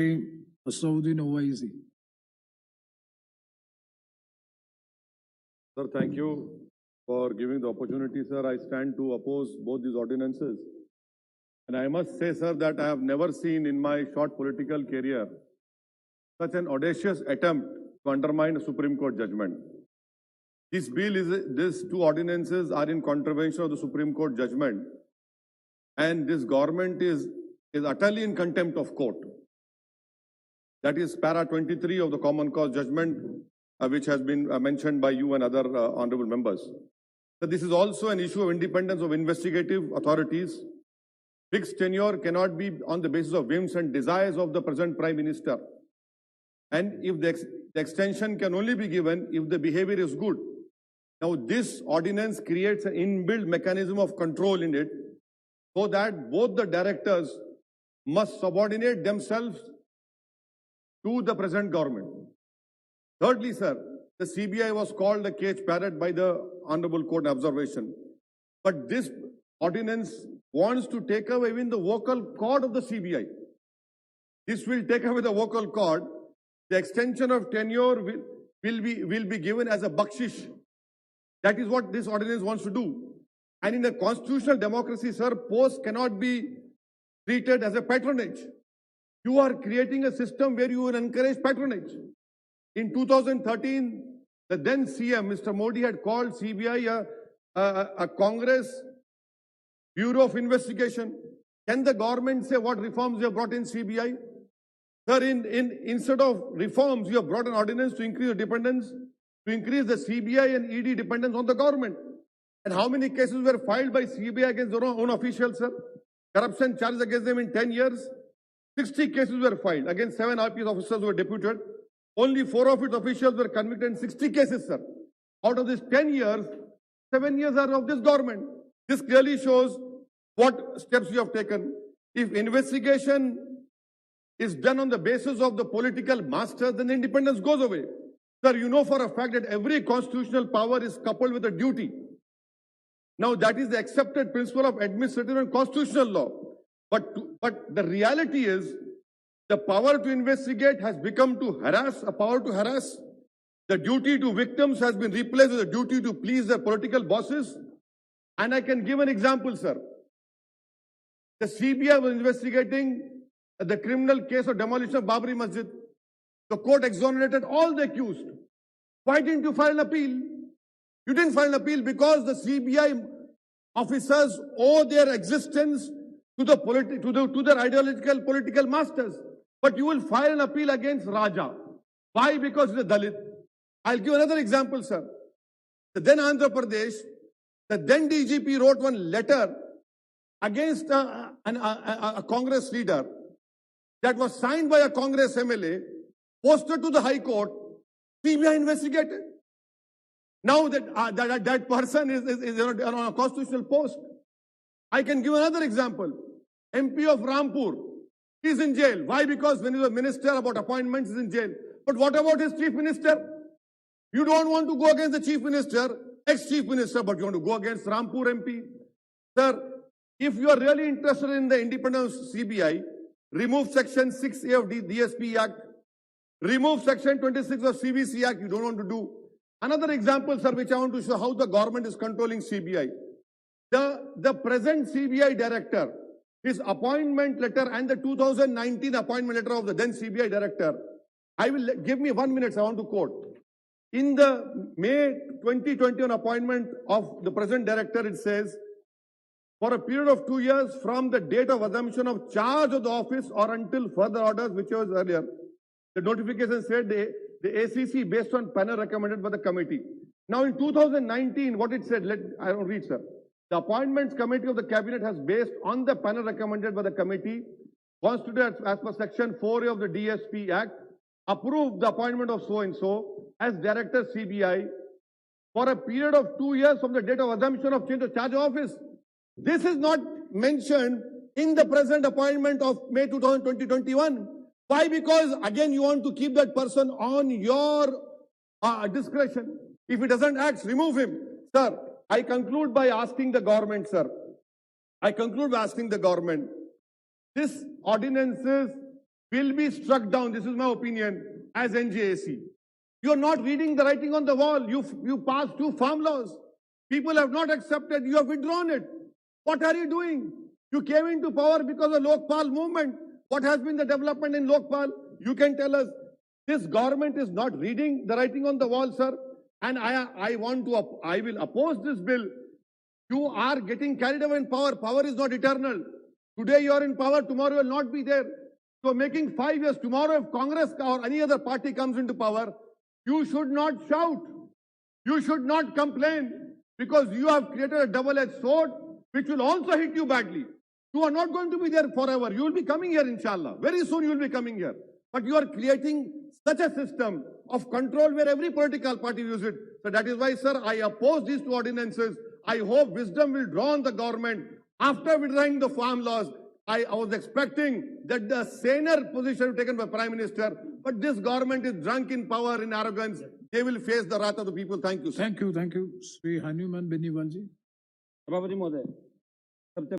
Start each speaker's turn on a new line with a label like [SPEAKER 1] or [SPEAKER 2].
[SPEAKER 1] Asauddin Owaisi.
[SPEAKER 2] Sir, thank you for giving the opportunity, sir. I stand to oppose both these ordinances. And I must say, sir, that I have never seen in my short political career such an audacious attempt to undermine a Supreme Court judgment. These two ordinances are in contravention of the Supreme Court judgment. And this government is utterly in contempt of court. That is para 23 of the Common Cause judgment, which has been mentioned by you and other honorable members. So this is also an issue of independence of investigative authorities. Fixed tenure cannot be on the basis of whims and desires of the present Prime Minister. And if the extension can only be given if the behavior is good. Now this ordinance creates an inbuilt mechanism of control in it so that both the directors must subordinate themselves to the present government. Thirdly, sir, the CBI was called a cage parrot by the Honorable Court observation. But this ordinance wants to take away even the vocal cord of the CBI. This will take away the vocal cord. The extension of tenure will be given as a bakshish. That is what this ordinance wants to do. And in a constitutional democracy, sir, posts cannot be treated as a patronage. You are creating a system where you will encourage patronage. In 2013, the then CM, Mr. Modi, had called CBI a Congress Bureau of Investigation. Can the government say what reforms you have brought in CBI? Sir, instead of reforms, you have brought an ordinance to increase the dependence, to increase the CBI and ED dependence on the government. And how many cases were filed by CBI against their own officials, sir? Corruption charges against them in 10 years. 60 cases were filed against 7 RPS officers who were deputed. Only 4 of its officials were convicted in 60 cases, sir. Out of these 10 years, 7 years are of this government. This clearly shows what steps you have taken. If investigation is done on the basis of the political masters, then independence goes away. Sir, you know for a fact that every constitutional power is coupled with a duty. Now, that is the accepted principle of administrative and constitutional law. But the reality is, the power to investigate has become a power to harass. The duty to victims has been replaced with a duty to please their political bosses. And I can give an example, sir. The CBI was investigating the criminal case of demolition of Babri Masjid. The court exonerated all the accused. Why didn't you file an appeal? You didn't file an appeal because the CBI officers owe their existence to their ideological political masters. But you will file an appeal against Raja. Why? Because he's a Dalit. I'll give another example, sir. The then Andhra Pradesh, the then DGP wrote one letter against a Congress leader that was signed by a Congress MLA, posted to the High Court, CBI investigated. Now that person is on a constitutional post. I can give another example. MP of Rampur is in jail. Why? Because when he was a minister about appointments, he's in jail. But what about his chief minister? You don't want to go against the chief minister, ex-chief minister, but you want to go against Rampur MP. Sir, if you are really interested in the independence of CBI, remove Section 6A of DSP Act, remove Section 26 of CVC Act. You don't want to do. Another example, sir, which I want to show how the government is controlling CBI. The present CBI director, his appointment letter and the 2019 appointment letter of the then CBI director, give me 1 minute, I want to quote. In the May 2021 appointment of the present director, it says, for a period of 2 years from the date of assumption of charge of the office or until further orders, which was earlier, the notification said the ACC based on panel recommended by the committee. Now in 2019, what it said, I don't read, sir. The appointments committee of the cabinet has based on the panel recommended by the committee, constituted as per section 4A of the DSP Act, approved the appointment of so-and-so as director CBI for a period of 2 years from the date of assumption of change of charge of office. This is not mentioned in the present appointment of May 2021. Why? Because again, you want to keep that person on your discretion. If he doesn't act, remove him. Sir, I conclude by asking the government, sir. I conclude by asking the government. This ordinances will be struck down. This is my opinion as NJAC. You are not reading the writing on the wall. You passed 2 farm laws. People have not accepted. You have withdrawn it. What are you doing? You came into power because of Lokpal movement. What has been the development in Lokpal? You can tell us. This government is not reading the writing on the wall, sir. And I will oppose this bill. You are getting carried away in power. Power is not eternal. Today you are in power, tomorrow you will not be there. So making 5 years, tomorrow if Congress or any other party comes into power, you should not shout. You should not complain because you have created a double-edged sword which will also hit you badly. You are not going to be there forever. You will be coming here, inshallah. Very soon you will be coming here. But you are creating such a system of control where every political party uses it. So that is why, sir, I oppose these 2 ordinances. I hope wisdom will draw on the government. After withdrawing the farm laws, I was expecting that the saner position taken by Prime Minister, but this government is drunk in power, in arrogance. They will face the wrath of the people. Thank you, sir.
[SPEAKER 1] Thank you. Sri Hanuman Benivalji.
[SPEAKER 3] Sabapati Mohoday.